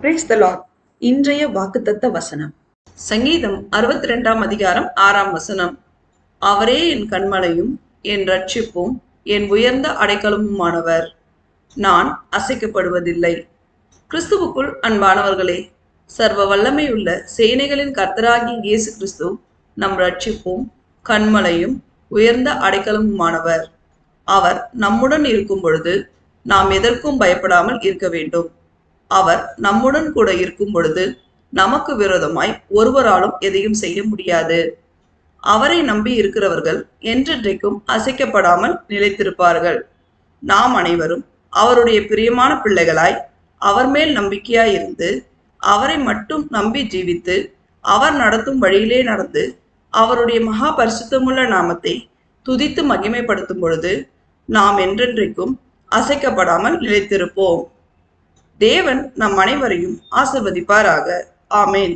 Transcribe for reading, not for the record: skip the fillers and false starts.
Praise the Lord. இன்றைய வாக்குத்தத்த வசனம் சங்கீதம் 62 அதிகாரம் 6 வசனம். அவரே என் கன்மலையும் என் இரட்சிப்பும் என் உயர்ந்த அடைக்கலமுமானவர், நான் அசைக்கப்படுவதில்லை. கிறிஸ்துவுக்குள் அன்பானவர்களே, சர்வ வல்லமையுள்ள சேனைகளின் கர்த்தராகிய இயேசு கிறிஸ்து நம் இரட்சிப்பும் கன்மலையும் உயர்ந்த அடைக்கலமுமானவர். அவர் நம்முடன் இருக்கும் பொழுது நாம் எதற்கும் பயப்படாமல் இருக்க வேண்டும். அவர் நம்முடன் கூட இருக்கும் பொழுது நமக்கு விரோதமாய் ஒருவராலும் எதையும் செய்ய முடியாது. அவரை நம்பி இருக்கிறவர்கள் என்றென்றைக்கும் அசைக்கப்படாமல் நிலைத்திருப்பார்கள். நாம் அனைவரும் அவருடைய பிரியமான பிள்ளைகளாய் அவர் மேல் நம்பிக்கையாய் இருந்து அவரை மட்டும் நம்பி ஜீவித்து அவர் நடத்தும் வழியிலே நடந்து அவருடைய மகா பரிசுத்தமுள்ள நாமத்தை துதித்து மகிமைப்படுத்தும் பொழுது நாம் என்றென்றைக்கும் அசைக்கப்படாமல் நிலைத்திருப்போம். தேவன் நம் அனைவரையும் ஆசிர்வதிப்பாராக. ஆமேன்.